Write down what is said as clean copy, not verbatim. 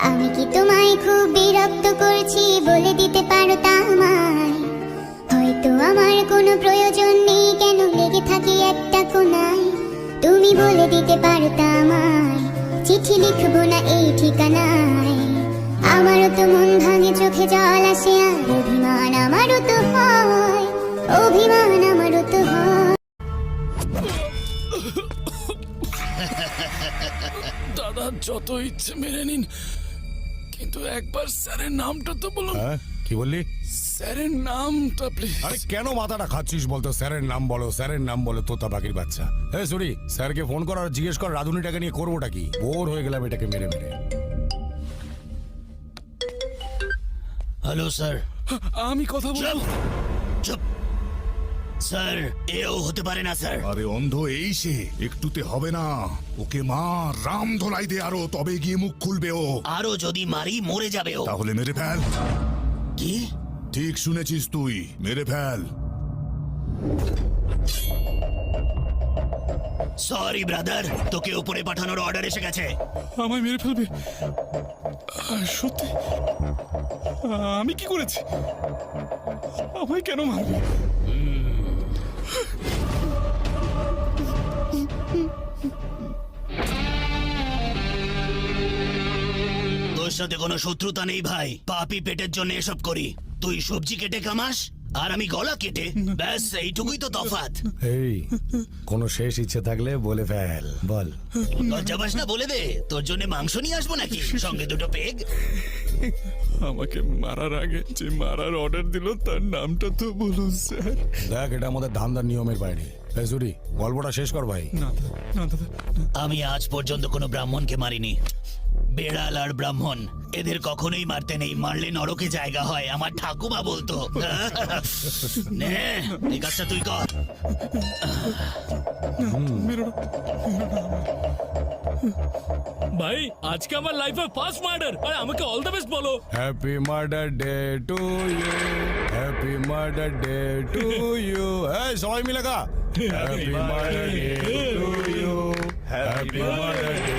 আমি কি তোমায় খুব বিরক্ত করছি বলে দিতে পারো তা আমায়? হয়তো আমার কোনো প্রয়োজন নেই, কেন লেগে থাকি একটা কোনায়। তুমি বলে দিতে পারো তা আমায়, চিঠি লিখবো না এই ঠিকানায়। আমারও তো মন ভাঙে, চোখে জল আসে, আর অভিমান আমারও তো হয়, অভিমান আমারও তো হয়। দাদা যত ইচ্ছে মেরে নিন, কিন্তু একবার স্যারের নামটা তো বলুন। হ্যাঁ, কি বললি? স্যারের নামটা প্লিজ। আরে কেন মাথাটা খাচ্ছিস বলতো? স্যারের নাম বলো, স্যারের নাম বলো, তোতা পাখির বাচ্চা। হ্যাঁ সরি, স্যারকে ফোন কর আর জিজ্ঞেস কর রাধুনিটাকে নিয়ে করবোটা কি। বোর হয়ে গেলাম এটাকে মেরে মেরে। Hello sir. আমি কথা বলবো। চুপ স্যার, এও হতে পারে না স্যার। আরে অন্ধ এই সে, একটুতে হবে না। ওকে মা, রাম ধোলাই দে আরো, তবে গিয়ে মুখ খুলবে ও। আরো যদি মারি মরে যাবে ও। তাহলে মেরে ফেল। কি? ঠিক শুনেছিস তুই, মেরে ফেল। সরি ব্রাদার, তোকে উপরে পাঠানোর অর্ডার এসে গেছে। আমায় মেরে ফেলবে? সত্যি? আমি কি করেছি? আমায় কেন মারবে? তোর সাথে কোনো শত্রুতা নেই ভাই, পাপি পেটের জন্য এসব করি। তুই সবজি কেটে কামাস আর আমি গলা কেটে, ব্যাস এইটুকুই তো তফাৎ। এই কোনো শেষ ইচ্ছে থাকলে বলে ফেল, বল। লজ্জা পাস না? বলে দে, তোর জন্য মাংস নিয়ে আসবো নাকি, সঙ্গে দুটো পেগ। আমাকে মারার আগে যে মারার অর্ডার দিল তার নামটা তো বলুন স্যার। দেখ, এটা আমাদের ধান্দার নিয়মের বাইরে। এই সরি, গল্পটা শেষ কর ভাই। না দাদা, না দাদা। আমি আজ পর্যন্ত কোনো ব্রাহ্মণকে মারিনি। বেড়াল আর ব্রাহ্মণ এদের কখনোই মারতে নেই, মারলে নরকে জায়গা হয়, আমার ঠাকুমা বলতো। নে, এই কাজটা তুই কর। ভাই আজকে আমার লাইফে ফার্স্ট মার্ডার, আর আমাকে অল দ্য বেস্ট বলো। Happy murder day to you, happy murder day to you. এই সবাই মিলে গা। Happy murder day to you, happy murder day